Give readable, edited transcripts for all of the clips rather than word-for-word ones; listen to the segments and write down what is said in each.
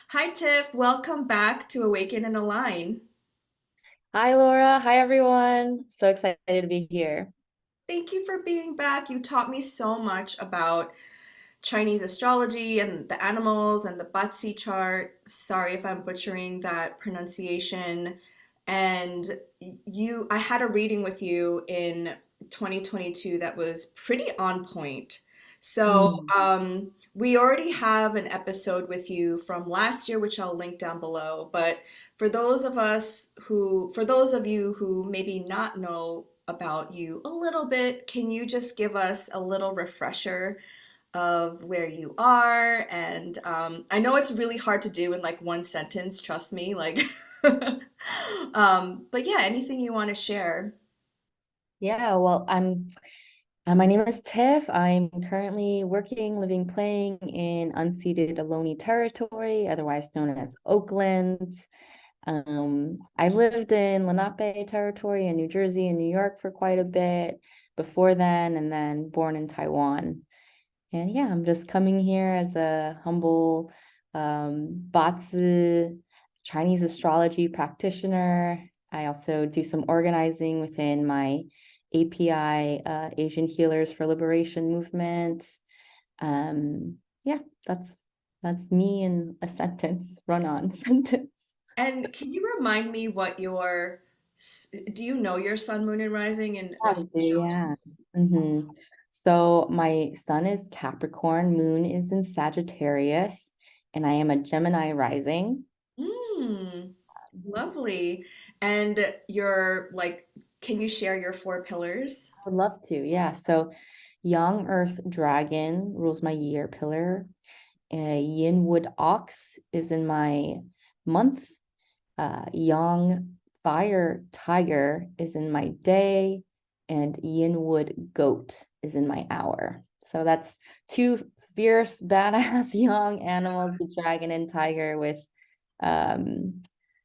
Hi, Tiff. Welcome back to Awaken and Align. Hi, Laura. Hi, everyone. So excited to be here. Thank you for being back. You taught me so much about Chinese astrology and the animals and the BaZi chart. Sorry if I'm butchering that pronunciation. And I had a reading with you in 2022 that was pretty on point. So, Mm. we already have an episode with you from last year, which I'll link down below. But for those of you who maybe not know about you a little bit, can you just give us a little refresher of where you are? And I know it's really hard to do in like one sentence, trust me. But yeah, anything you want to share? Yeah, well, my name is Tiff. I'm currently working, living, playing in unceded Ohlone territory, otherwise known as Oakland. I've lived in Lenape territory in New Jersey and New York for quite a bit before then, and then born in Taiwan. And yeah, I'm just coming here as a humble BaZi Chinese astrology practitioner. I also do some organizing within my API, Asian Healers for Liberation movement. Yeah, that's me in a sentence, run-on sentence. And can you remind me do you know your sun, moon, and rising in I Western do, astrology? yeah. So my sun is Capricorn, moon is in Sagittarius, and I am a Gemini rising. Mm, lovely. And can you share your four pillars? I would love to, yeah. So young earth dragon rules my year pillar. Yin wood ox is in my month. Young fire tiger is in my day, and yin wood goat is in my hour. So that's two fierce, badass young animals, the dragon and tiger, with um,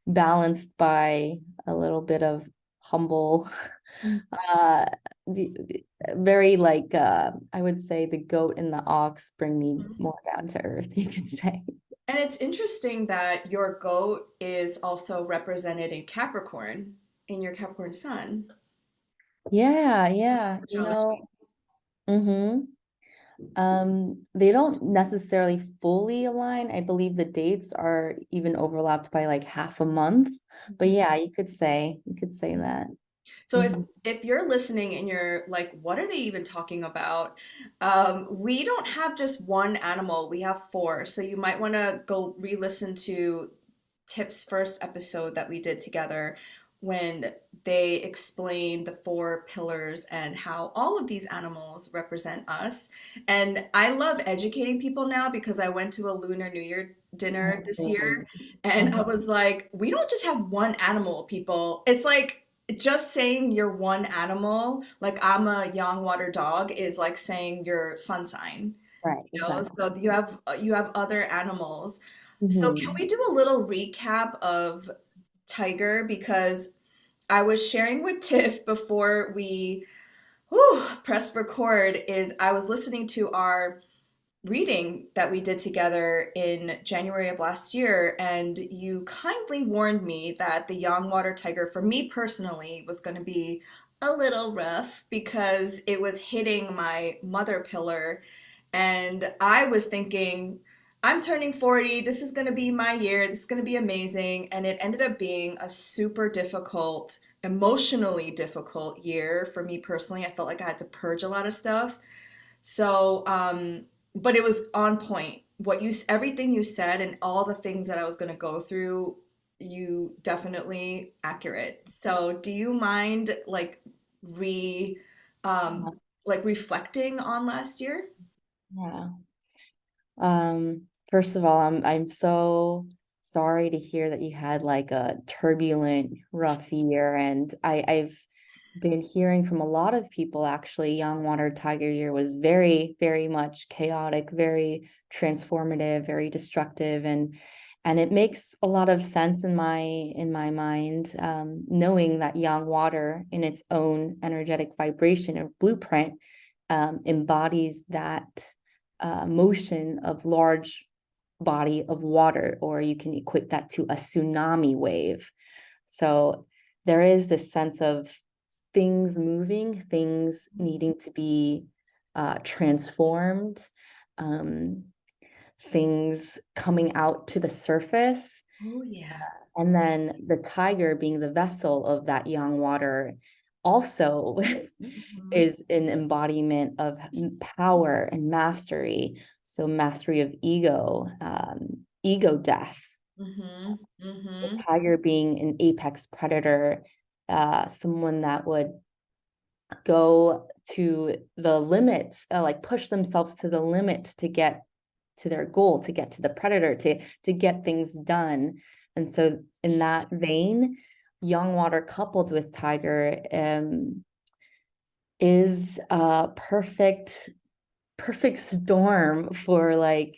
balanced by a little bit of humble, uh, very like I would say the goat and the ox bring me more down to earth, you could say. And it's interesting that your goat is also represented in Capricorn, in your Capricorn sun. Yeah, yeah. Astrology. Mm-hmm. They don't necessarily fully align. I believe the dates are even overlapped by like half a month. But yeah, you could say that. So if Mm-hmm. if you're listening and you're like, what are they even talking about? We don't have just one animal, we have four. So you might want to go re-listen to Tip's first episode that we did together when they explained the four pillars and how all of these animals represent us. And I love educating people now because I went to a Lunar New Year dinner this year and I was like, we don't just have one animal, people. It's like just saying you're one animal, like I'm a yang water dog, is like saying your sun sign, Right, you know? exactly. So you have other animals. So can Hmm. we do a little recap of Tiger? Because I was sharing with Tiff before we pressed record, is I was listening to our reading that we did together in January of last year, and you kindly warned me that the Yang Water Tiger, for me personally, was going to be a little rough because it was hitting my mother pillar. And I was thinking, I'm turning 40, this is going to be my year, this is going to be amazing. And it ended up being a super difficult, emotionally difficult year for me personally. I felt like I had to purge a lot of stuff. So, but it was on point. Everything you said and all the things that I was going to go through, you definitely accurate. So, do you mind re, um, reflecting on last year? Yeah. First of all, I'm so sorry to hear that you had like a turbulent, rough year. And I've been hearing from a lot of people actually, Young Water Tiger Year was very, very much chaotic, very transformative, very destructive. And it makes a lot of sense in my mind, knowing that Yang Water in its own energetic vibration or blueprint embodies that motion of large body of water, or you can equate that to a tsunami wave. So there is this sense of things moving, things needing to be transformed, um, things coming out to the surface. Oh, yeah. And then the tiger being the vessel of that yang water also Mm-hmm. is an embodiment of power and mastery. So mastery of ego, ego death. Mm-hmm. The Mm-hmm. tiger being an apex predator, someone that would go to the limits, like push themselves to the limit to get to their goal, to get to the predator, to get things done. And so in that vein, young water coupled with tiger is a perfect storm for like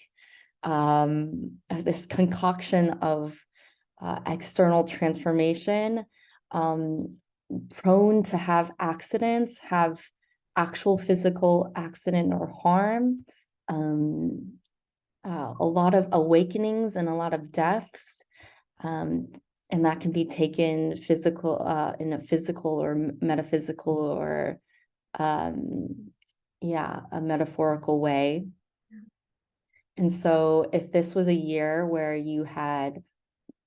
this concoction of external transformation, um, prone to have accidents, have actual physical accident or harm, um, a lot of awakenings and a lot of deaths. Um, and that can be taken physical, in a physical or metaphysical or, yeah, a metaphorical way. And so if this was a year where you had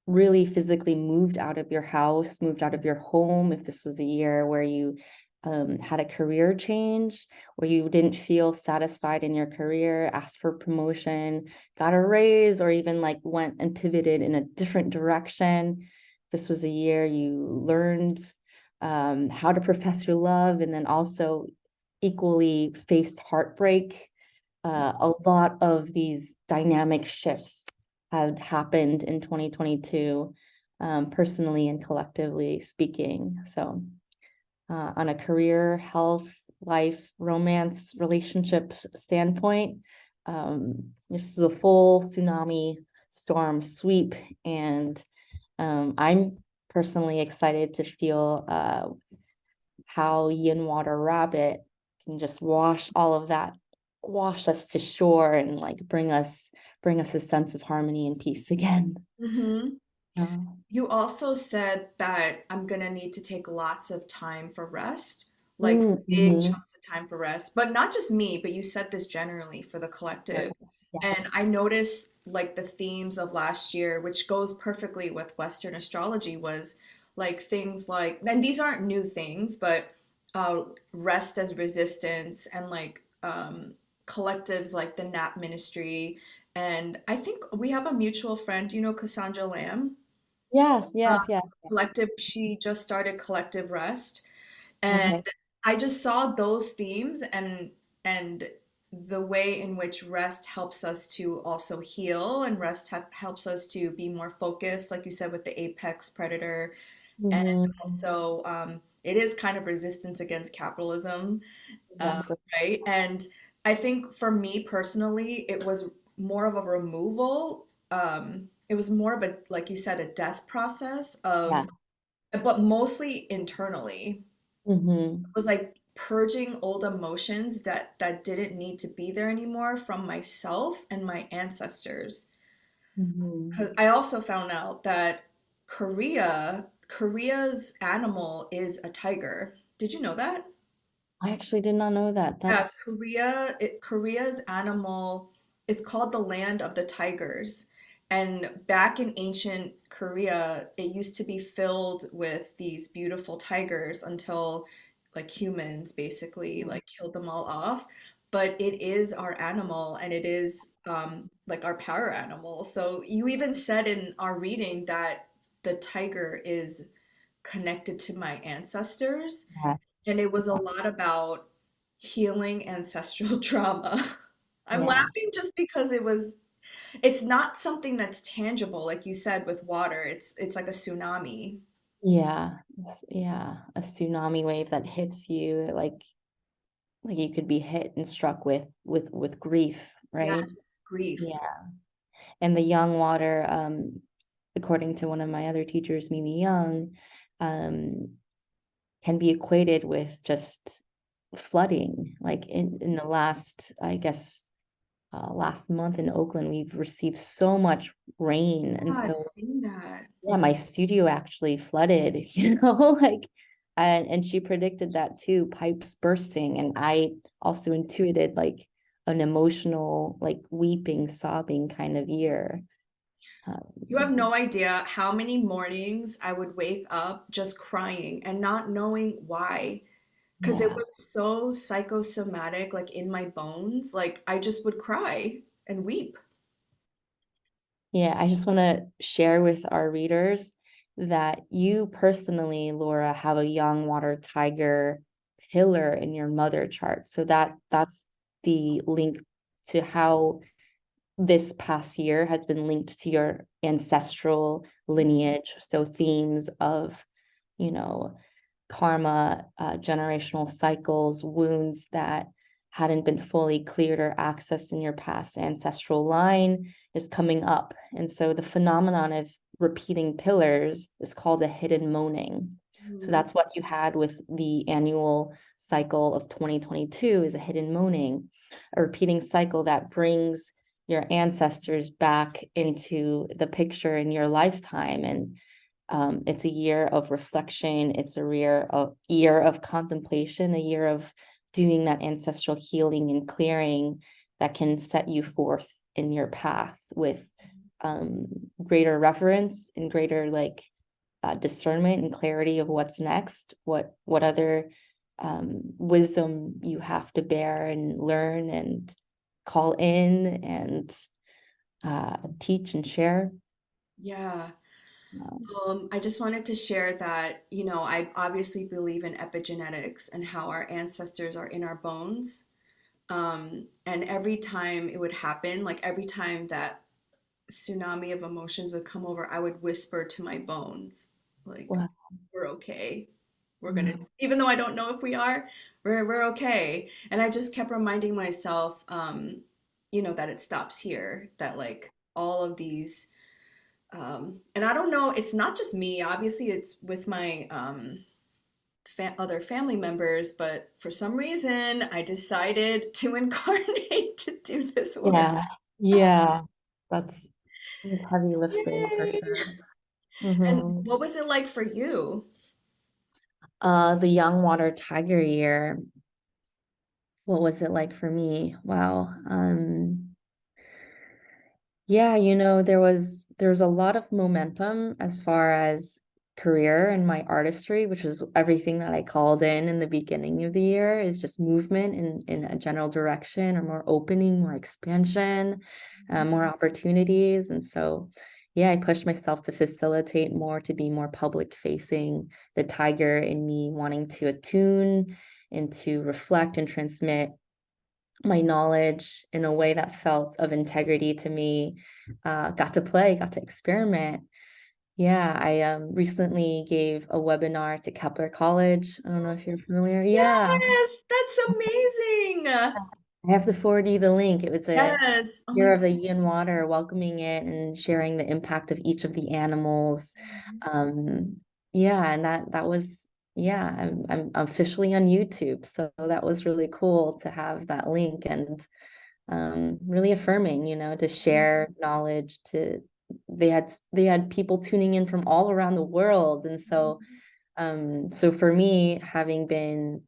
really physically moved out of your house, moved out of your home, if this was a year where you had a career change, where you didn't feel satisfied in your career, asked for promotion, got a raise, or even like went and pivoted in a different direction. This was a year you learned how to profess your love, and then also equally faced heartbreak. A lot of these dynamic shifts had happened in 2022, personally and collectively speaking. So, on a career, health, life, romance, relationship standpoint, this is a full tsunami storm sweep. And I'm personally excited to feel how Yin Water Rabbit can just wash all of that, wash us to shore and like bring us a sense of harmony and peace again. Mm-hmm. Uh, You also said that I'm gonna need to take lots of time for rest, like big mhm. chunks of time for rest, but not just me, but you said this generally for the collective. And Yes. I noticed like the themes of last year, which goes perfectly with Western astrology, was like things like, and these aren't new things, but rest as resistance and like collectives like the Nap Ministry. And I think we have a mutual friend, do you know Cassandra Lamb? Yes, uh, yes, yes. Collective, she just started Collective Rest, and Okay. I just saw those themes and the way in which rest helps us to also heal, and rest helps us to be more focused, like you said, with the apex predator. And Mhm. also it is kind of resistance against capitalism, Exactly. right? And I think for me personally, it was more of a removal. It was more of a, like you said, a death process Yeah. of, but mostly internally. Hmm. It was like purging old emotions that didn't need to be there anymore from myself and my ancestors. Hmm. 'Cause I also found out that Korea's animal is a tiger. Did you know that? I actually did not know that. Yeah, That's Korea's animal is called the land of the tigers. And back in ancient Korea, it used to be filled with these beautiful tigers until like humans basically like killed them all off. But it is our animal, and it is like our power animal. So you even said in our reading that the tiger is connected to my ancestors. yes. And it was a lot about healing ancestral trauma. I'm Yeah. laughing just because it's not something that's tangible, like you said with water. It's like a tsunami. Yeah. Yeah. A tsunami wave that hits you like you could be hit and struck with grief, right? Yes, grief. Yeah. And the young water, according to one of my other teachers, Mimi Young, um, can be equated with just flooding. Like in the last, I guess, last month in Oakland, we've received so much rain. And Yeah, I've so, seen that. yeah, my studio actually flooded, like, and she predicted that too, pipes bursting. And I also intuited like an emotional, like weeping, sobbing kind of year. You have no idea how many mornings I would wake up just crying and not knowing why. Because it Yeah. was so psychosomatic, like in my bones. Like I just would cry and weep. Yeah, I just want to share with our readers that you personally, Laura, have a young water tiger pillar in your mother chart. So that's the link to how this past year has been linked to your ancestral lineage. So themes of, you know, karma, generational cycles, wounds that hadn't been fully cleared or accessed in your past ancestral line is coming up. And so the phenomenon of repeating pillars is called a hidden moaning. So Mhm. that's what you had with the annual cycle of 2022 is a hidden moaning, a repeating cycle that brings your ancestors back into the picture in your lifetime. And it's a year of reflection. It's a year of contemplation, a year of doing that ancestral healing and clearing that can set you forth in your path with um, greater reverence and greater like discernment and clarity of what's next, what other wisdom you have to bear and learn and call in and teach and share. Yeah. Um, I just wanted to share that, I obviously believe in epigenetics and how our ancestors are in our bones. And every time it would happen, like every time that tsunami of emotions would come over, I would whisper to my bones, like, wow. we're okay. We're gonna, Wow. even though I don't know if we are, we're okay. And I just kept reminding myself, that it stops here, that like all of these, and I don't know, it's not just me, obviously it's with my other family members, but for some reason I decided to incarnate to do this work. Yeah. Yeah. That's heavy lifting for Yay! sure. And Hmm. what was it like for you? The Young Water Tiger year, what was it like for me? Wow. Yeah, there was a lot of momentum as far as career and my artistry, which was everything that I called in the beginning of the year is just movement in a general direction or more opening, more expansion, more opportunities. And so, yeah, I pushed myself to facilitate more, to be more public facing, the tiger in me wanting to attune and to reflect and transmit my knowledge in a way that felt of integrity to me. Got to play, got to experiment. Yeah, I recently gave a webinar to Kepler College. I don't know if you're familiar. Yeah, Yes, that's amazing. I have to forward you the link. It was a Yes. Oh year my of the yin water, welcoming it and sharing the impact of each of the animals. Um, yeah, and that was yeah, I'm officially on YouTube, so that was really cool to have that link and really affirming, to God. share knowledge to they had people tuning in from all around the world. And so for me, having been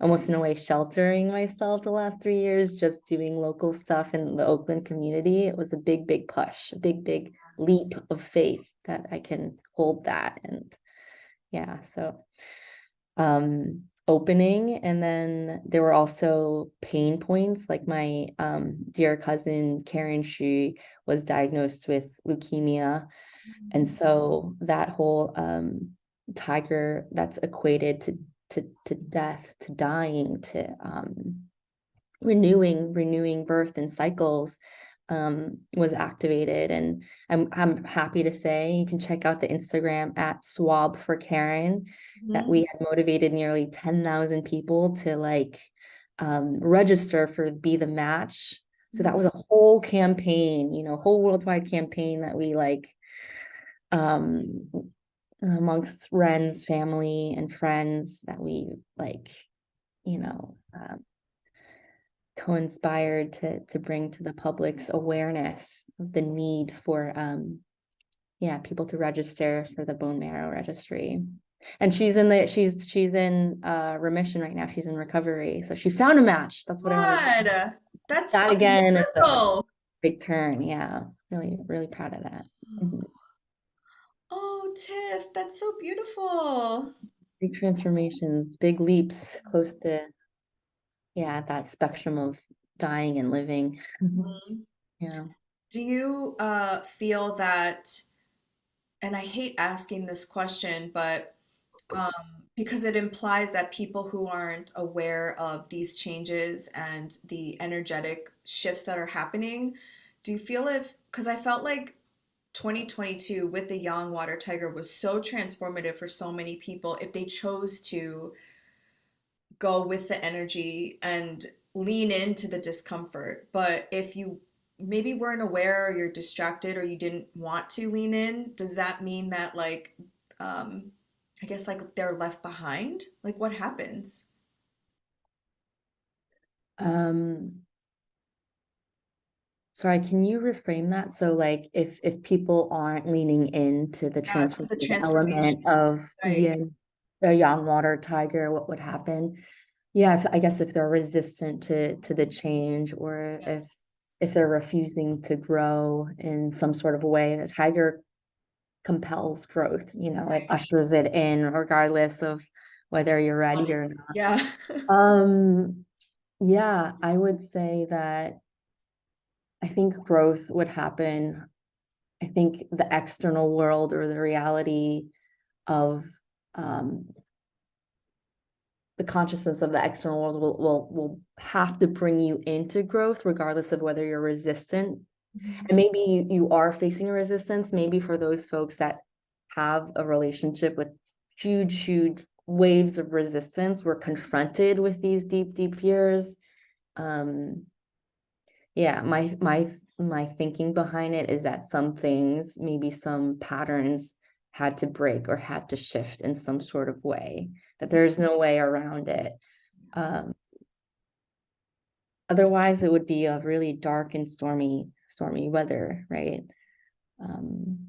almost in a way sheltering myself the last 3 years, just doing local stuff in the Oakland community, it was a big, big push, a big, big leap of faith that I can hold that. And yeah, so opening, and then there were also pain points, like my dear cousin Karen Shu was diagnosed with leukemia, and so that whole tiger that's equated to death, to dying, to renewing birth and cycles was activated. And I'm happy to say you can check out the Instagram at swab for Karen, that we Mhm. had motivated nearly 10,000 people to like register for Be the Match. So that Mhm. was a whole campaign, whole worldwide campaign that we like um amongst friends, family, and friends that we like, you know, um, co-inspired to bring to the public's awareness of the need for yeah, people to register for the bone marrow registry. And she's in remission right now. She's in recovery. So she found a match. That's what I want to say. God, that's That a again is a miracle. big turn. Yeah. Really, really proud of that. Mhm. Oh, Tiff, that's so beautiful. Big transformations, big leaps close to, yeah, that spectrum of dying and living. Mhm. Mhm. Yeah. Do you feel that, and I hate asking this question, but um, because it implies that people who aren't aware of these changes and the energetic shifts that are happening, do you feel if, because I felt like 2022 with the Yang Water Tiger was so transformative for so many people if they chose to go with the energy and lean into the discomfort. But if you maybe weren't aware or you're distracted or you didn't want to lean in, does that mean that like um I guess like they're left behind? Like what happens? Um, Sorry, can you reframe that? So like if people aren't leaning into the Yeah, to the transformative transformation. element of Right. yin, a young water tiger, what would happen? Yeah, I guess if they're resistant to the change, or Yes. if they're refusing to grow in some sort of a way, the tiger compels growth, it Right. ushers it in regardless of whether you're ready or not. Yeah. Yeah, I would say that I think growth would happen. I think the external world or the reality of um, the consciousness of the external world will have to bring you into growth, regardless of whether you're resistant. Mhm. And maybe you are facing a resistance. Maybe for those folks that have a relationship with huge, huge waves of resistance, we're confronted with these deep, deep fears. Um, yeah, my thinking behind it is that some things, maybe some patterns had to break or had to shift in some sort of way, that there's no way around it. Um, Otherwise it would be a really dark and stormy weather, right? Um,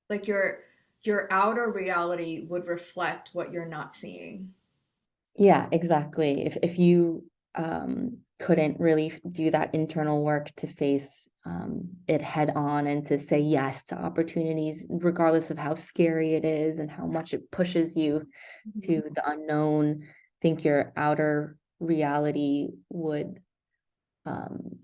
Like your outer reality would reflect what you're not seeing. yeah, exactly. If you couldn't really do that internal work to face it head on and to say yes to opportunities, regardless of how scary it is and how much it pushes you Mhm. to the unknown, I think your outer reality would um,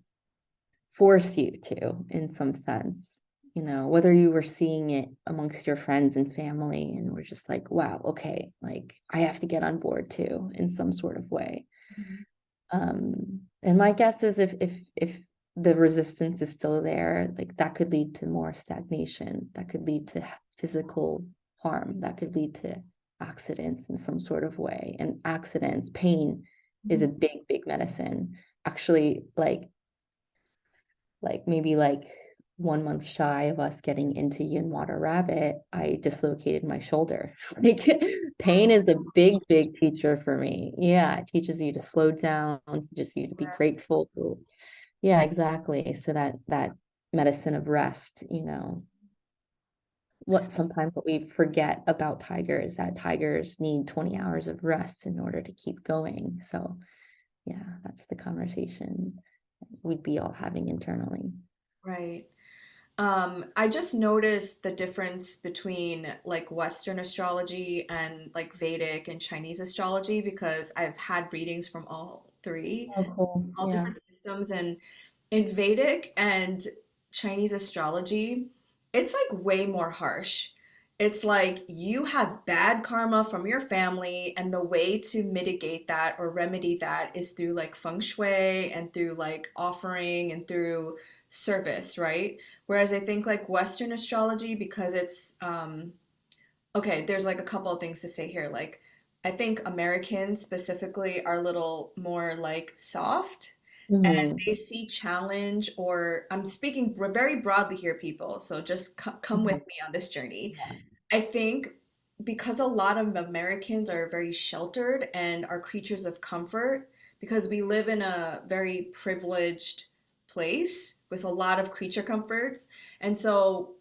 force you to, in some sense, whether you were seeing it amongst your friends and family and we're just like, wow, okay, like I have to get on board too in some sort of way. Mhm. And my guess is if the resistance is still there, like that could lead to more stagnation, that could lead to physical harm, that could lead to accidents in some sort of way. And accidents, pain is a Mhm. big, big medicine. Actually, like maybe like 1 month shy of us getting into Yin Water Rabbit, I dislocated my shoulder. Like pain is a big, big teacher for me. Yeah, it teaches you to slow down, teaches you to be Rest. grateful. Yeah, exactly. So that medicine of rest, what we forget about tigers, that tigers need 20 hours of rest in order to keep going. So yeah, that's the conversation we'd be all having internally. Right. I just noticed the difference between like Western astrology and like Vedic and Chinese astrology because I've had readings from all three, Oh, cool. all Yeah. different systems. And in Vedic and Chinese astrology, it's like way more harsh. It's like you have bad karma from your family, and the way to mitigate that or remedy that is through like feng shui and through like offering and through service, right? Whereas I think like Western astrology, because it's okay, there's like a couple of things to say here. Like, I think Americans specifically are a little more like soft and Mhm. they see challenge, or I'm speaking very broadly here, people. So just come with Mhm. me on this journey. Yeah. I think because a lot of Americans are very sheltered and are creatures of comfort, because we live in a very privileged place with a lot of creature comforts. And so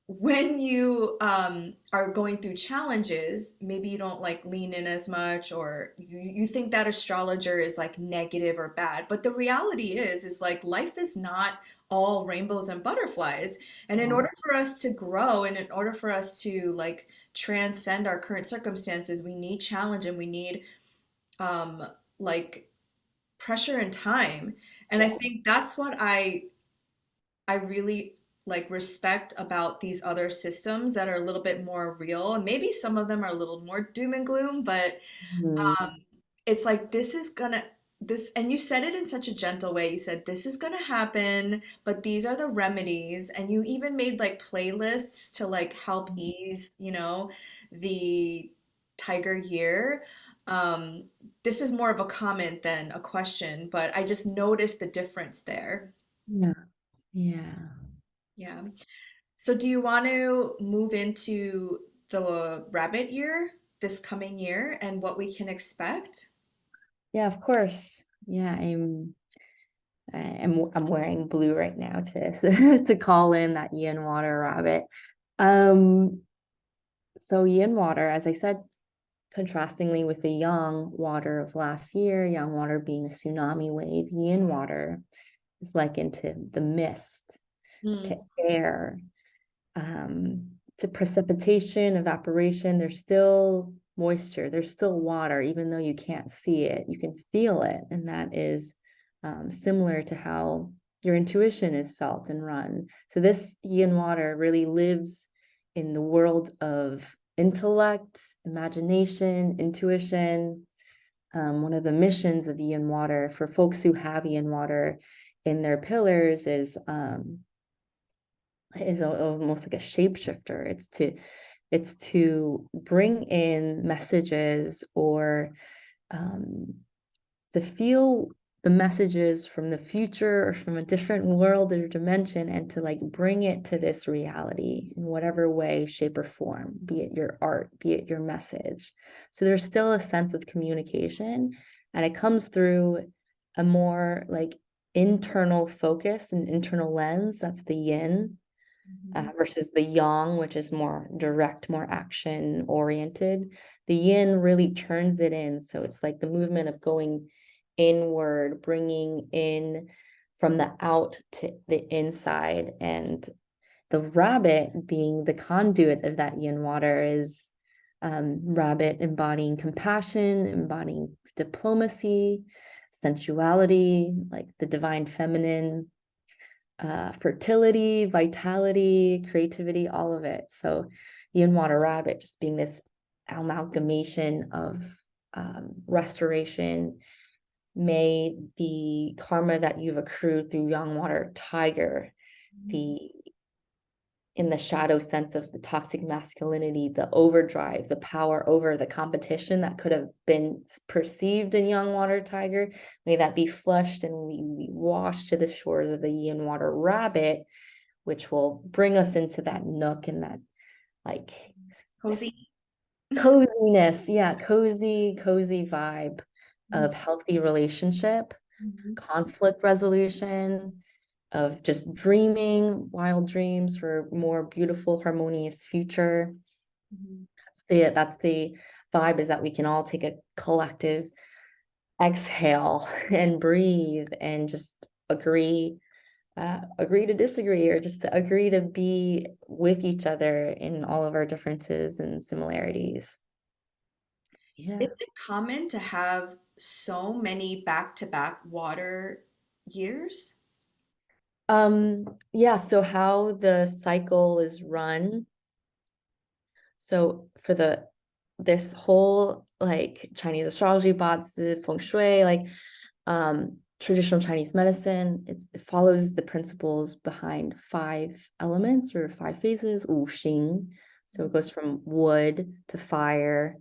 when you are going through challenges, maybe you don't like lean in as much, or you think that astrologer is like negative or bad. But the reality is like life is not all rainbows and butterflies. And in Yeah. order for us to grow and in order for us to like transcend our current circumstances, we need challenge and we need um, like pressure and time. And I Yes. think that's what I really like respect about these other systems that are a little bit more real. And maybe some of them are a little more doom and gloom, but Mhm. it's like this is gonna this and you said it in such a gentle way. You said this is gonna happen, but these are the remedies. And you even made like playlists to like help ease, the tiger year. Um, this is more of a comment than a question, but I just noticed the difference there. Yeah. Yeah. Yeah. So do you want to move into the rabbit year this coming year and what we can expect? Yeah, of course. Yeah, I'm wearing blue right now to to call in that yin water rabbit. Um, so yin water, as I said, contrastingly with the yang water of last year, yang water being a tsunami wave, yin water is likened to the mist, to Mm, air, to precipitation, evaporation. There's still moisture, there's still water, even though you can't see it, you can feel it. And that is similar to how your intuition is felt and run. So this yin water really lives in the world of intellect, imagination, intuition. One of the missions of yin water for folks who have yin water in their pillars is almost like a shapeshifter. It's to bring in messages or um, to feel the messages from the future or from a different world or dimension, and to like bring it to this reality in whatever way, shape, or form, be it your art, be it your message. So there's still a sense of communication, and it comes through a more like internal focus and internal lens. That's the yin, mhm, versus the yang, which is more direct, more action oriented. The yin really turns it in. So it's like the movement of going inward, bringing in from the out to the inside. And the rabbit being the conduit of that yin water is rabbit embodying compassion, embodying diplomacy, sensuality, like the divine feminine, fertility, vitality, creativity, all of it. So yin water rabbit just being this amalgamation of restoration. May the karma that you've accrued through yang water tiger, mhm. the in the shadow sense of the toxic masculinity, the overdrive, the power over the competition that could have been perceived in young water tiger, may that be flushed and we wash to the shores of the yin water rabbit, which will bring us into that nook and that like Cozy. coziness. Yeah, cozy vibe Mhm, of healthy relationship, mhm, conflict resolution, of just dreaming wild dreams for more beautiful, harmonious future. mhm. That's the vibe, is that we can all take a collective exhale and breathe and just agree, agree to disagree, or just to agree to be with each other in all of our differences and similarities. Is Yeah. it common to have so many back-to-back water years? Yeah, so how the cycle is run. So for this whole like Chinese astrology, BaZi Feng Shui, like traditional Chinese medicine, it follows the principles behind five elements or five phases, Wu Xing. So it goes from wood to fire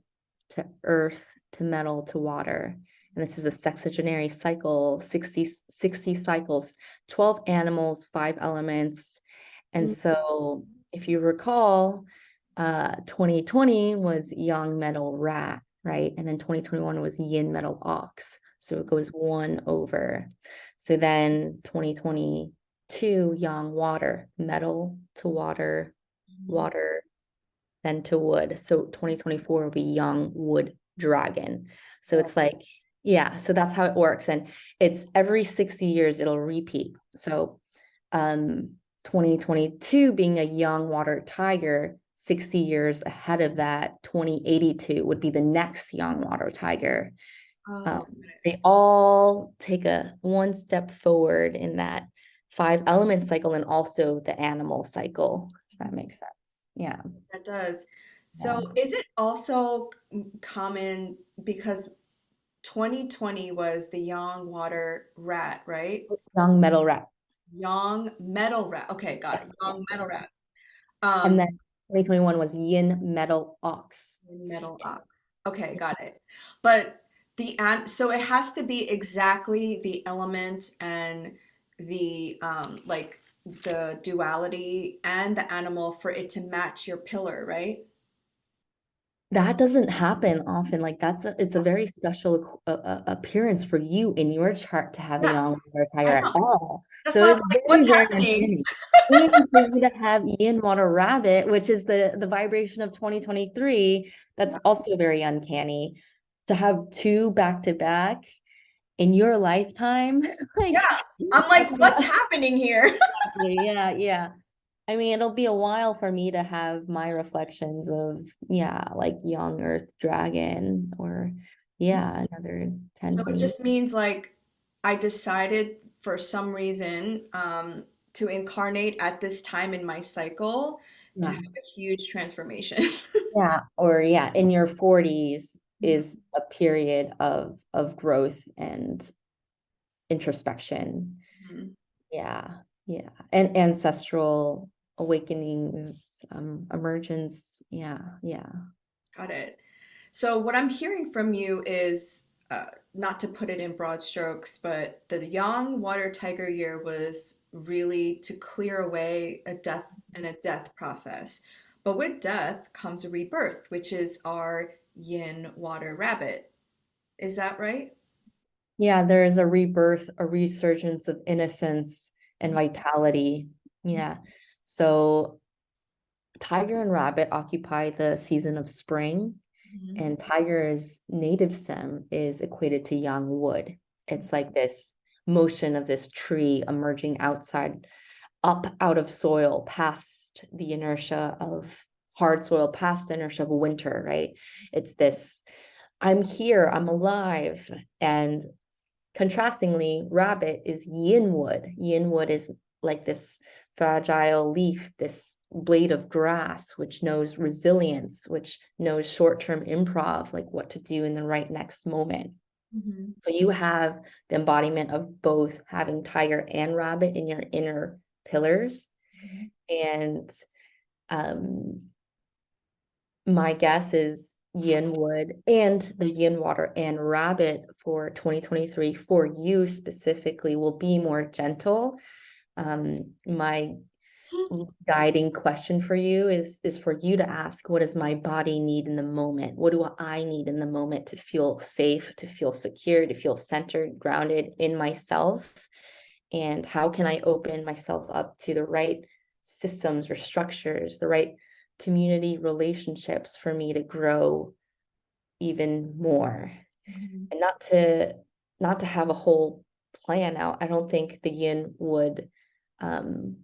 to earth to metal to water. And this is a sexagenary cycle, 60 cycles, 12 animals, five elements. And Mm, so if you recall, 2020 was yang metal rat, right? And then 2021 was yin metal ox. So it goes one over. So then 2022, yang water, metal to water, Mhm. water, then to wood. So 2024 will be young wood dragon. So Oh, it's like, yeah, so that's how it works. And it's every 60 years it'll repeat. So 2022 being a young water tiger, 60 years ahead of that, 2082 would be the next young water tiger. oh, They all take a one step forward in that five element cycle and also the animal cycle, if that makes sense. Yeah. that does. Yeah. So is it also common because 2020 was the Yang water rat, right? Young metal rat. Yang metal rat. Okay, got Yes, it. yes, Yang metal yes. rat. And Um, then 2021 was yin metal ox. metal ox. Yes. Okay, got it. But so it has to be exactly the element and the like the duality and the animal for it to match your pillar, right? That doesn't happen often. Like it's a very special appearance for you in your chart to have a Yeah, young water I tiger at know. all. That's So why I'm it's like, very, what's very happening? uncanny. And for you to have Ian water rabbit, which is the vibration of 2023, that's also very uncanny. To have two back to back in your lifetime, like Yeah. I'm like, that's what's happening here? yeah, yeah. I mean, it'll be a while for me to have my reflections of, yeah, like young Earth Dragon or, yeah, another ten, So it 20 years. just means like I decided for some reason to incarnate at this time in my cycle to have Yes. a huge transformation. Yeah. Or, yeah, in your 40s is a period of growth and introspection. Mhm. Yeah. Yeah. And ancestral awakenings, emergence. Yeah. Yeah. Got it. So what I'm hearing from you is not to put it in broad strokes, but the Yang Water Tiger year was really to clear away a death process. But with death comes a rebirth, which is our Yin Water Rabbit. Is that right? Yeah, there's a rebirth, a resurgence of innocence and vitality. Yeah. So tiger and rabbit occupy the season of spring, Mhm. and tiger's native stem is equated to young wood. It's like this motion of this tree emerging outside, up out of soil, past the inertia of hard soil, past the inertia of winter, right? It's this, I'm here, I'm alive. And contrastingly, rabbit is yin wood. Yin wood is like this fragile leaf, this blade of grass, which knows resilience, which knows short-term improv, like what to do in the right next moment. Mhm. So you have the embodiment of both having tiger and rabbit in your inner pillars. Mhm. And um, my guess is yin wood and the yin water and rabbit for 2023 for you specifically will be more gentle. My guiding question for you is for you to ask, what does my body need in the moment? What do I need in the moment to feel safe, to feel secure, to feel centered, grounded in myself? And how can I open myself up to the right systems or structures, the right community relationships for me to grow even more? Mhm. And not to have a whole plan out. I don't think the um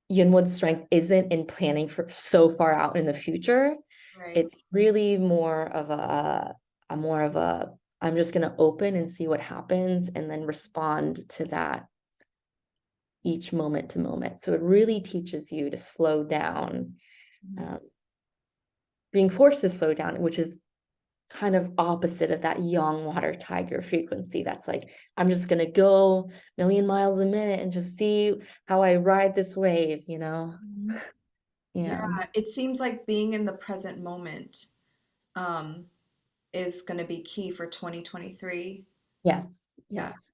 yin wood strength isn't in planning for so far out in the future. Right. It's really more of a more of a, I'm just going to open and see what happens and then respond to that each moment to moment. So it really teaches you to slow down, Mhm. um, being forced to slow down, which is kind of opposite of that young water tiger frequency. That's like, I'm just going to go a million miles a minute and just see how I ride this wave, you know? Mhm. Yeah, Yeah. it seems like being in the present moment um, is going to be key for 2023. Yes. Yeah. Yes.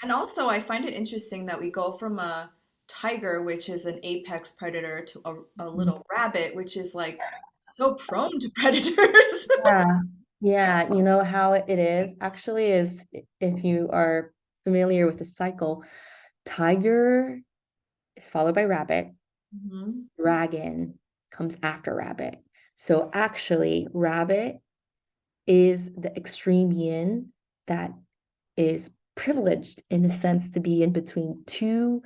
And Yes. also, I find it interesting that we go from a tiger, which is an apex predator, to a little rabbit, which is like so prone to predators. Yeah. Yeah, you know how it is actually is if you are familiar with the cycle, tiger is followed by rabbit, Mhm. dragon comes after rabbit. So actually, rabbit is the extreme yin that is privileged in a sense to be in between two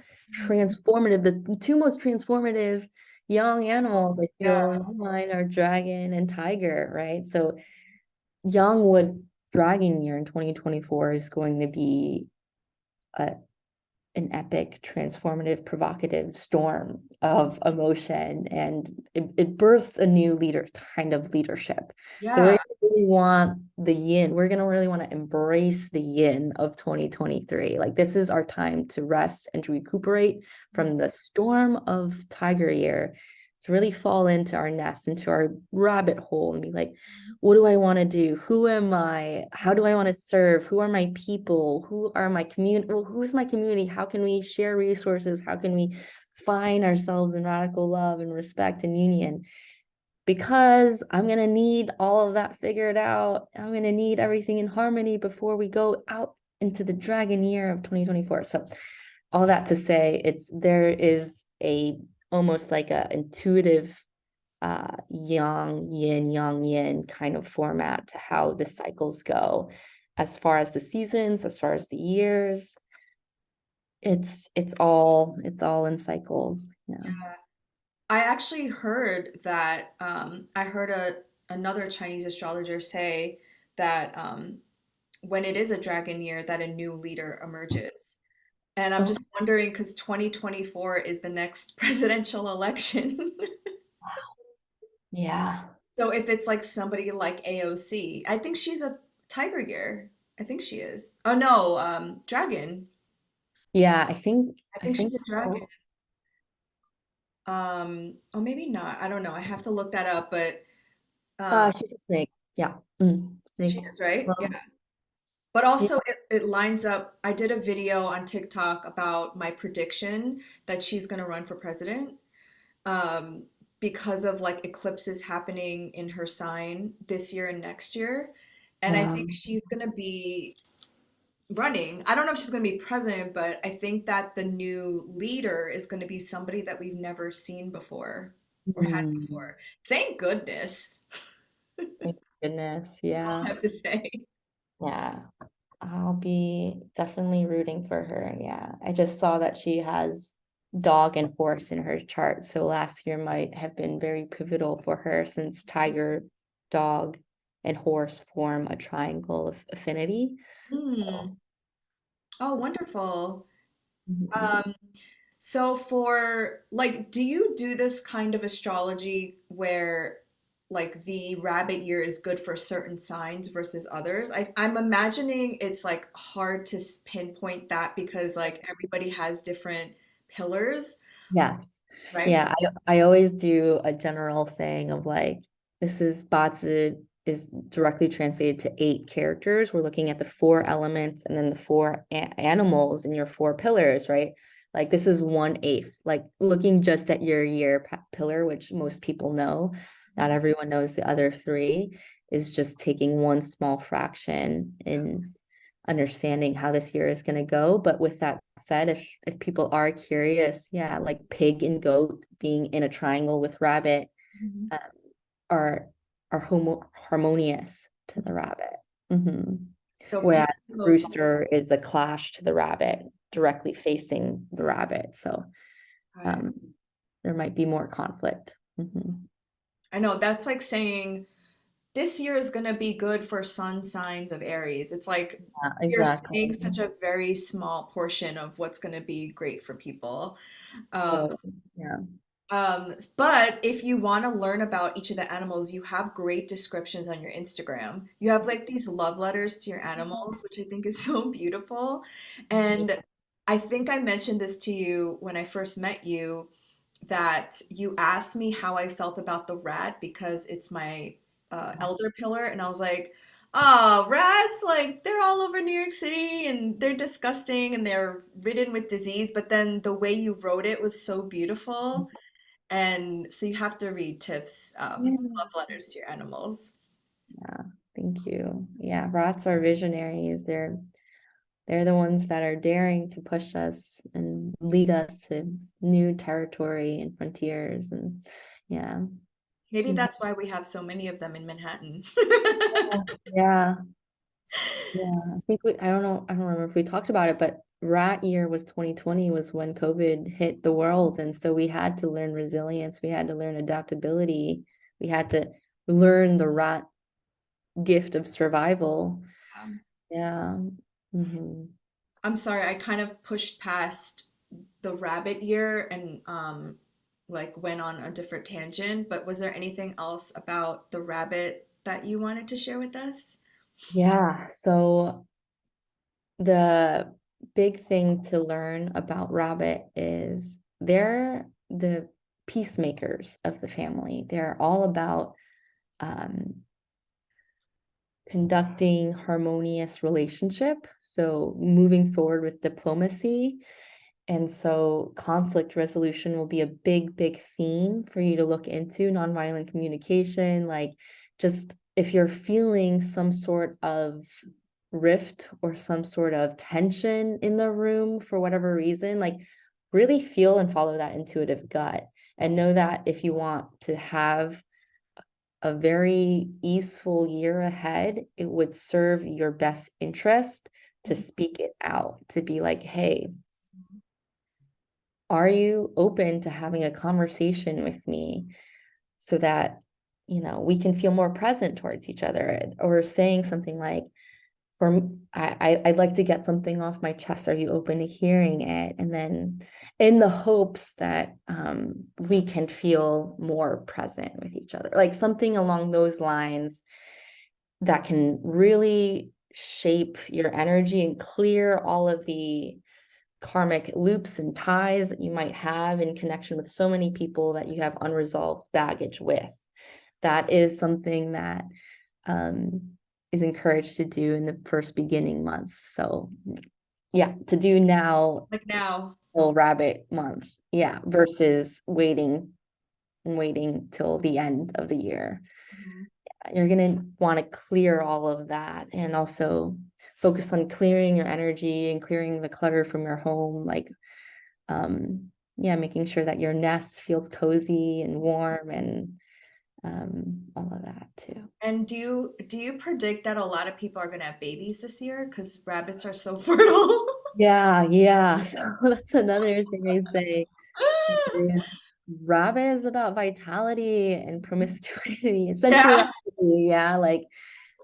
transformative, the two most transformative young animals, I feel Yeah. in my mind are dragon and tiger, right? So Youngwood Dragon Year in 2024 is going to be a, an epic, transformative, provocative storm of emotion, and it births a new leader kind of leadership. So we're Yeah. gonna really want the yin. We're gonna really want to embrace the yin of 2023. Like this is our time to rest and to recuperate from the storm of Tiger Year. To really fall into our nest, into our rabbit hole, and be like, what do I want to do? Who am I? How do I want to serve? Who are my people? Who are my community? Well, who's my community? How can we share resources? How can we find ourselves in radical love and respect and union? Because I'm going to need all of that figured out. I'm going to need everything in harmony before we go out into the dragon year of 2024. So all that to say, there is a almost like a intuitive yang yin kind of format to how the cycles go as far as the seasons, as far as the years. It's all in cycles. Yeah. I actually heard that I heard another Chinese astrologer say that when it is a dragon year, that a new leader emerges. And I'm Oh, just wondering because 2024 is the next presidential election. yeah. So if it's like somebody like AOC, I think she's a tiger year. I think she is. Oh no, dragon. Yeah, I I think think she's a dragon. so. Or maybe not. I don't know. I have to look that up, but She's a snake. Yeah. she Snake. is, right? Yeah. Well, But yeah. also, it lines up. I did a video on TikTok about my prediction that she's going to run for president um, because of like eclipses happening in her sign this year and next year. And I think she's going to be running. I don't know if she's going to be president, but I think that the new leader is going to be somebody that we've never seen before or had Mm, before. Thank goodness, thank goodness. I Yeah. have to say. Yeah. I'll be definitely rooting for her. Yeah. I just saw that she has dog and horse in her chart. So last year might have been very pivotal for her since tiger, dog, and horse form a triangle of affinity. So, Hmm. Oh, wonderful. mhm. Um, So for like, do you do this kind of astrology where like the rabbit year is good for certain signs versus others? I'm imagining it's like hard to pinpoint that because like everybody has different pillars, Yes. right? Yeah. I always do a general saying of like, this is BaZi is directly translated to 8 characters. We're looking at the 4 elements and then the four animals in your 4 pillars, right? Like this is 1/8. Like looking just at your year pillar, which most people know, not everyone knows the other 3, is just taking one small fraction in understanding how this year is going to go. But with that said, if people are curious, yeah, like pig and goat being in a triangle with rabbit Mhm. um, are harmonious to the rabbit. Mhm. So Whereas pig goat. rooster is a clash to the rabbit, directly facing the rabbit. So Okay. um, there might be more conflict. Mhm. I know that's like saying this year is going to be good for sun signs of Aries. It's like Yeah, you're exactly. saying such a very small portion of what's going to be great for people. Um, So yeah. but if you want to learn about each of the animals, you have great descriptions on your Instagram. You have like these love letters to your animals, which I think is so beautiful. And I think I mentioned this to you when I first met you, that you asked me how I felt about the rat because it's my elder pillar, and I was like, "Oh, rats! Like they're all over New York City, and they're disgusting, and they're ridden with disease." But then the way you wrote it was so beautiful, and so you have to read Tiff's Yeah. love letters to your animals. Yeah. Thank you. Yeah, rats are visionaries. They're the ones that are daring to push us and lead us to new territory and frontiers. And yeah. Maybe Mhm. that's why we have so many of them in Manhattan. Yeah. Yeah. I think I don't know, I don't remember if we talked about it, but rat year was 2020 was when COVID hit the world. And so we had to learn resilience. We had to learn adaptability. We had to learn the rat gift of survival. Yeah. Hmm. I'm sorry, I kind of pushed past the rabbit year and like went on a different tangent, but was there anything else about the rabbit that you wanted to share with us? Yeah. So the big thing to learn about rabbit is they're the peacemakers of the family. They're all about um, conducting harmonious relationship. So moving forward with diplomacy. And so conflict resolution will be a big, big theme for you to look into. Nonviolent communication, like just if you're feeling some sort of rift or some sort of tension in the room for whatever reason, like really feel and follow that intuitive gut and know that if you want to have a very easeful year ahead, it would serve your best interest to speak it out, to be like, hey, are you open to having a conversation with me so that, we can feel more present towards each other? Or saying something like, I'd like to get something off my chest. Are you open to hearing it? And then in the hopes that we can feel more present with each other, like something along those lines that can really shape your energy and clear all of the karmic loops and ties that you might have in connection with so many people that you have unresolved baggage with. That is something that is encouraged to do in the first beginning months. So yeah, to do now, Like now. till rabbit month. Yeah, versus waiting till the end of the year. Mhm. You're going to want to clear all of that and also focus on clearing your energy and clearing the clutter from your home. Like, yeah, making sure that your nest feels cozy and warm and all of that too. And do you predict that a lot of people are going to have babies this year because rabbits are so fertile? Yeah, yeah. So that's another thing I say. is Rabbit is about vitality and promiscuity, Yeah. sensuality. Yeah, like,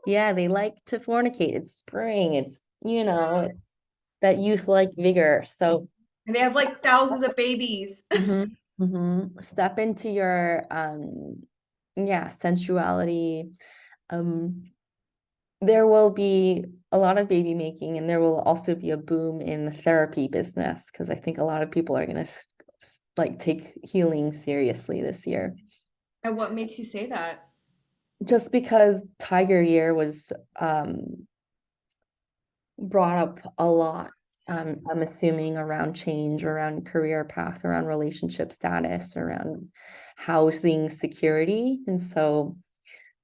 yeah, they like to fornicate. It's spring. It's that youth like vigor. So, And they have like thousands of babies. step into your yeah, sensuality. Um, there will be a lot of baby making, and there will also be a boom in the therapy business because I think a lot of people are gonna like take healing seriously this year. And what makes you say that? Just because Tiger Year was brought up a lot, I'm assuming around change, around career path, around relationship status, around housing security. And so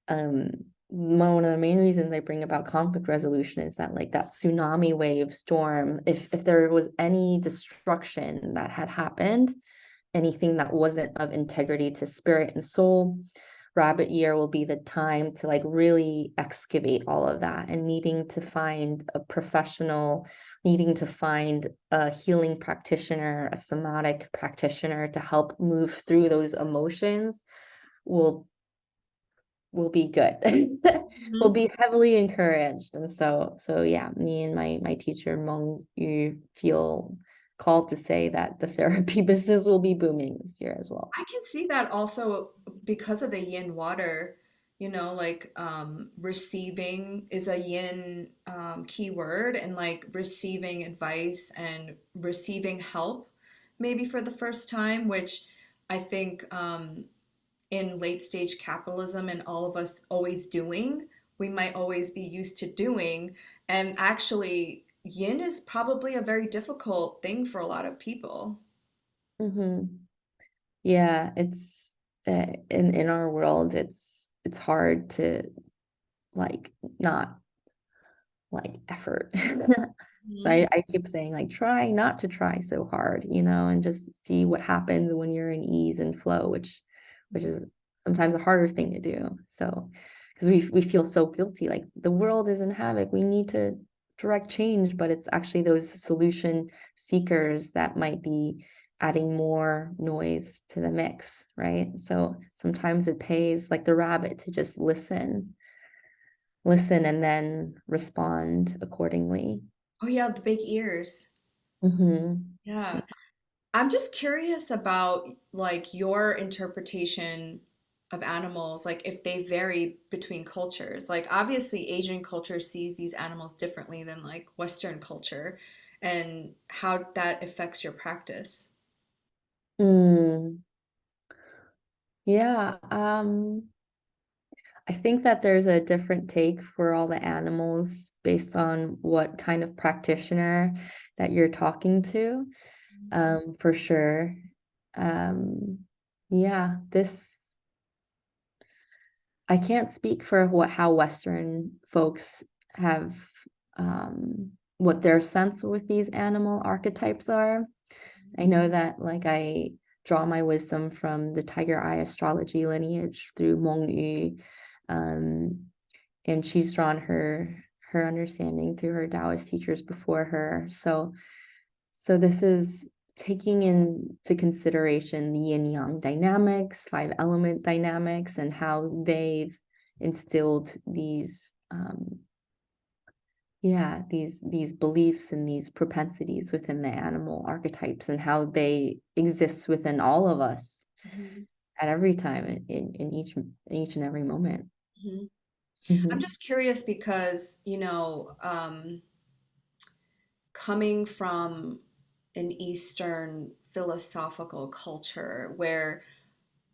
um one of the main reasons I bring about conflict resolution is that like that tsunami wave storm, if there was any destruction that had happened, anything that wasn't of integrity to spirit and soul, rabbit year will be the time to like really excavate all of that, and needing to find a professional, needing to find a healing practitioner, a somatic practitioner to help move through those emotions will be good. Will Mhm. be heavily encouraged. And so yeah, me and my teacher Meng Yu feel called to say that the therapy business will be booming this year as well. I can see that also because of the yin water, like receiving is a yin keyword, and like receiving advice and receiving help maybe for the first time, which I think in late stage capitalism and all of us always doing, we might always be used to doing. And actually, yin is probably a very difficult thing for a lot of people. Hmm. Yeah, it's in our world, it's hard to like not like effort. So Mhm. I keep saying like try not to try so hard, and just see what happens when you're in ease and flow, which is sometimes a harder thing to do. So because we feel so guilty, like the world is in havoc. We need to direct change, but it's actually those solution seekers that might be adding more noise to the mix, right? So sometimes it pays, like the rabbit, to just listen and then respond accordingly. Oh yeah, the big ears. Hmm. Yeah. I'm just curious about like your interpretation of animals, like if they vary between cultures. Like obviously Asian culture sees these animals differently than like Western culture and how that affects your practice. Mm, yeah, I think that there's a different take for all the animals based on what kind of practitioner that you're talking to, for sure. Um, yeah, I can't speak for how Western folks have, what their sense with these animal archetypes are. I know that like I draw my wisdom from the Tiger Eye astrology lineage through Meng Yu. Um, and she's drawn her understanding through her Taoist teachers before her. So this is taking into consideration the yin yang dynamics, five element dynamics, and how they've instilled these these beliefs and these propensities within the animal archetypes, and how they exist within all of us Mhm. at every time in each and every moment. Mhm. I'm Mhm. just curious because, coming from an Eastern philosophical culture where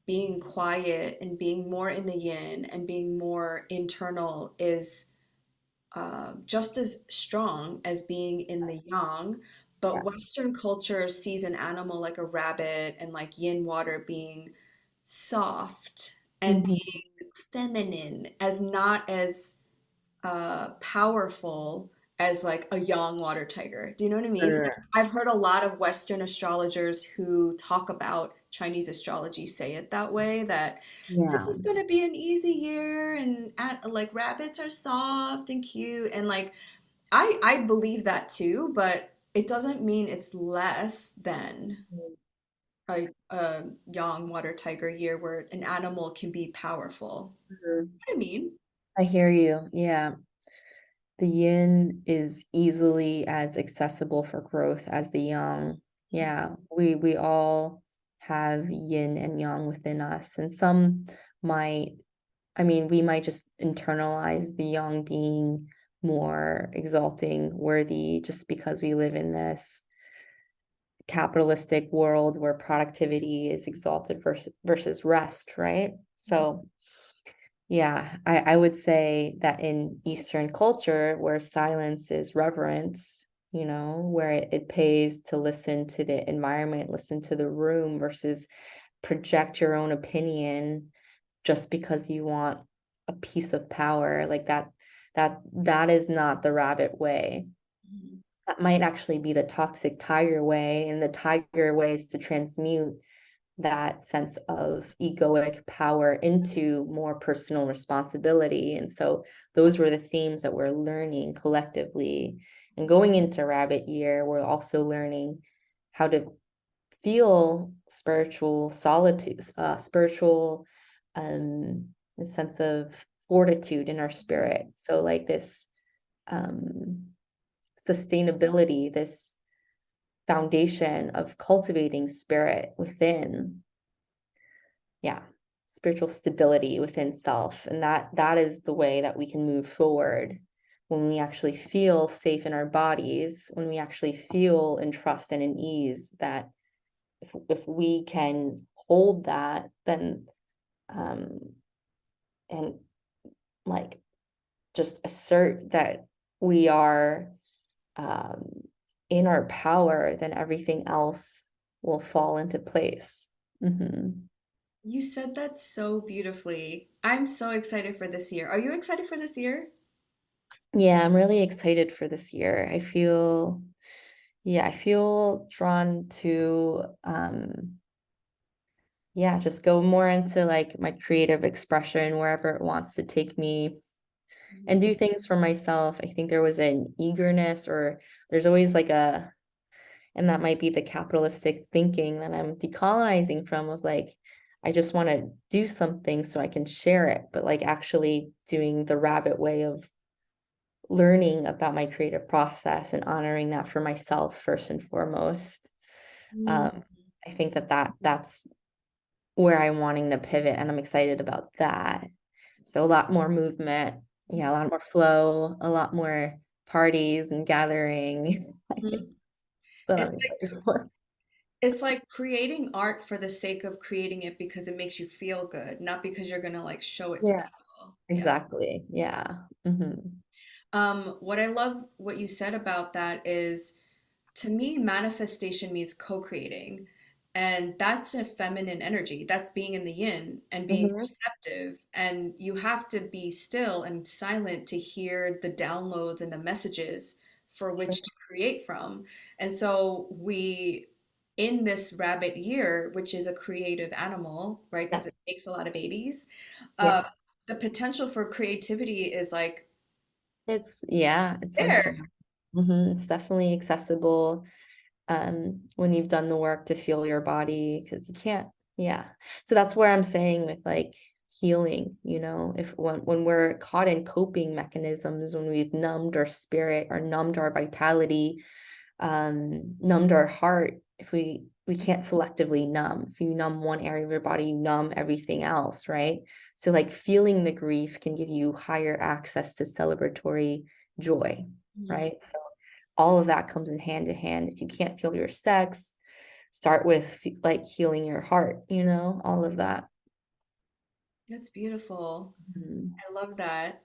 being quiet and being more in the yin and being more internal is just as strong as being in the yang. But Yeah. Western culture sees an animal like a rabbit and like yin water being soft and Mhm. being feminine as not as powerful as like a yang water tiger. Do you know what I mean? So Sure. I've heard a lot of Western astrologers who talk about Chinese astrology say it that way, that this Yeah. is going to be an easy year and like rabbits are soft and cute and like I believe that too, but it doesn't mean it's less than a yang water tiger year where an animal can be powerful. Mhm. What I mean? I hear you. Yeah. The yin is easily as accessible for growth as the yang. Yeah, we all have yin and yang within us, and some might, I mean, we might just internalize the yang being more exalting, worthy, just because we live in this capitalistic world where productivity is exalted versus rest, right? So yeah, I would say that in Eastern culture, where silence is reverence, where it pays to listen to the environment, listen to the room versus project your own opinion just because you want a piece of power, like that is not the rabbit way. That might actually be the toxic tiger way, and the tiger way is to transmute that sense of egoic power into more personal responsibility. And so those were the themes that we're learning collectively. And going into Rabbit Year, we're also learning how to feel spiritual solitude, spiritual a sense of fortitude in our spirit. So like this um, sustainability, this foundation of cultivating spirit within, yeah, spiritual stability within self, and that is the way that we can move forward when we actually feel safe in our bodies, when we actually feel in trust and in ease, that if we can hold that, then um and like just assert that we are um in our power, then everything else will fall into place. Hmm. You said that so beautifully. I'm so excited for this year. Are you excited for this year? Yeah, I'm really excited for this year. I feel drawn to yeah, just go more into like my creative expression wherever it wants to take me and Mhm. do things for myself. I think there was an eagerness or there's always like a, and that might be the capitalistic thinking that I'm decolonizing from of like, I just want to do something so I can share it, but like actually doing the rabbit way of learning about my creative process and honoring that for myself first and foremost. Mm. Um, I think that's where I'm wanting to pivot, and I'm excited about that. So a lot more movement, yeah, a lot more flow, a lot more parties and gathering. Mhm. So I'm It's excited for. it's like creating art for the sake of creating it because it makes you feel good, not because you're gonna like show it to Yeah, people. Yeah. exactly. Yeah. What I love what you said about that is to me, manifestation means co-creating. And that's a feminine energy. That's being in the yin and being Hmm. receptive. And you have to be still and silent to hear the downloads and the messages for which to create from. And so in this rabbit year, which is a creative animal, right? Because Yes. it makes a lot of babies, uh, Yes. the potential for creativity is like It's there. it's definitely accessible when you've done the work to feel your body because you can't, yeah. So that's where I'm saying with like healing, if when we're caught in coping mechanisms, when we've numbed our spirit or numbed our vitality, numbed our heart, if we can't selectively numb. If you numb one area of your body, you numb everything else, right? So like feeling the grief can give you higher access to celebratory joy, Mhm. right? So all of that comes in hand to hand. If you can't feel your sex, start with like healing your heart, all of that. That's beautiful. Mhm. I love that.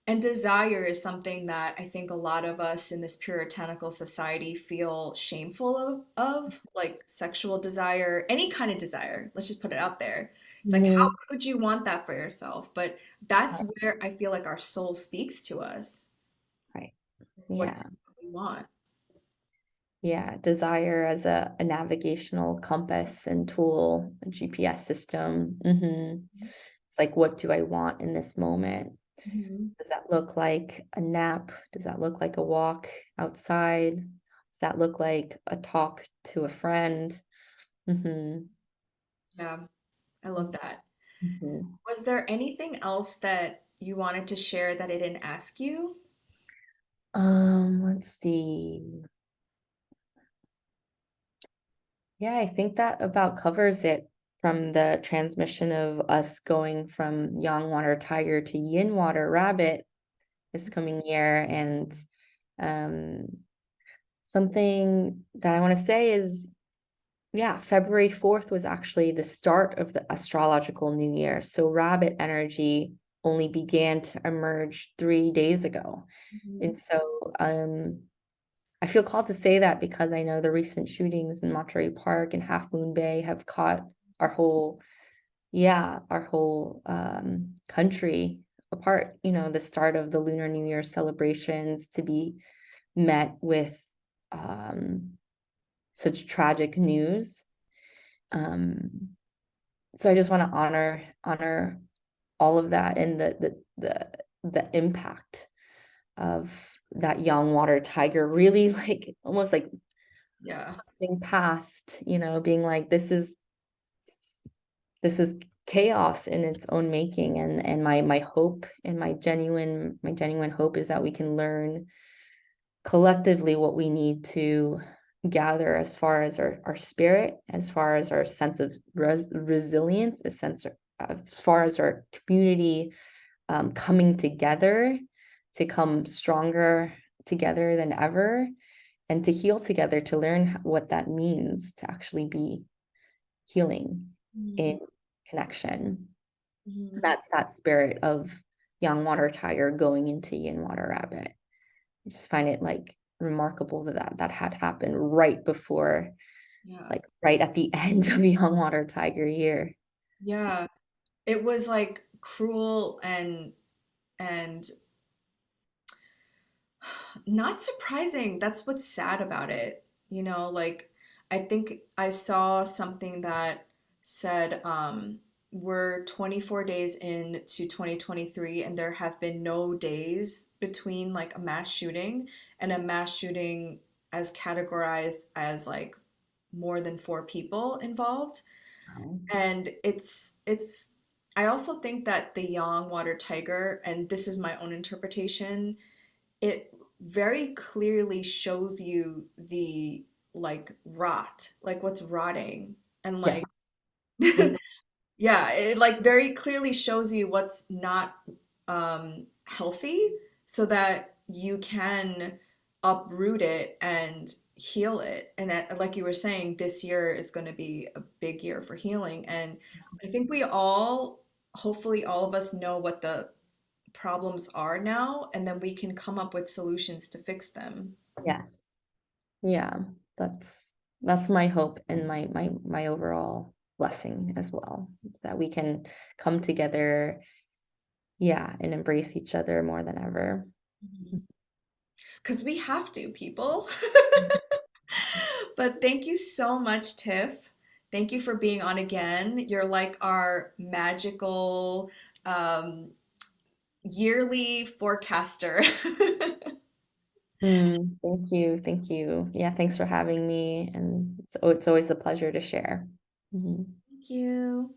And desire is something that I think a lot of us in this puritanical society feel shameful of, like sexual desire, any kind of desire. Let's just put it out there. It's like, how Mhm. could you want that for yourself? But that's where I feel like our soul speaks to us. Right. What Yeah. we want. Yeah, desire as a navigational compass and tool, a GPS system. It's like, what do I want in this moment? Mhm. Does that look like a nap? Does that look like a walk outside? Does that look like a talk to a friend? Hmm. Yeah, I love that. Hmm. Was there anything else that you wanted to share that I didn't ask you? Let's see. Yeah, I think that about covers it from the transmission of us going from yang water tiger to yin water rabbit this coming year. And um, something that I want to say is, yeah, February 4th was actually the start of the astrological new year. So rabbit energy only began to emerge 3 days ago. Mhm. And so I feel called to say that because I know the recent shootings in Monterey Park and Half Moon Bay have caught our whole, yeah, our whole country apart. The start of the Lunar New Year celebrations to be met with um, such tragic news. Um, so I just want to honor all of that and the impact of that young water tiger really like almost like Yeah. being past, being like this is chaos in its own making, and my hope and my genuine hope is that we can learn collectively what we need to gather as far as our spirit, as far as our sense of resilience, a sense of, as far as our community coming together to come stronger together than ever and to heal together, to learn what that means to actually be healing in Mhm. connection. Mhm. That's that spirit of young water tiger going into yin water rabbit. I just find it like remarkable that had happened right before, Yeah. like right at the end of young water tiger year. Yeah. It was like cruel and not surprising. That's what's sad about it. You know, like I think I saw something that said we're 24 days into 2023 and there have been no days between like a mass shooting and a mass shooting as categorized as like more than 4 people involved. Wow. And it's I also think that the Yang water tiger, and this is my own interpretation, it very clearly shows you the like rot, like what's rotting, and Yes. like Mhm. yeah, it like very clearly shows you what's not healthy so that you can uproot it and heal it. And like you were saying, this year is going to be a big year for healing. And I think we all, hopefully, all of us know what the problems are now, and then we can come up with solutions to fix them. Yes. Yeah. That's my hope and my overall blessing as well. Is that we can come together, yeah, and embrace each other more than ever. Because we have to, people. But thank you so much, Tiff. Thank you for being on again. You're like our magical um, yearly forecaster. Thank you. Thank you. Yeah, thanks for having me. And it's always a pleasure to share. Mhm. Thank you.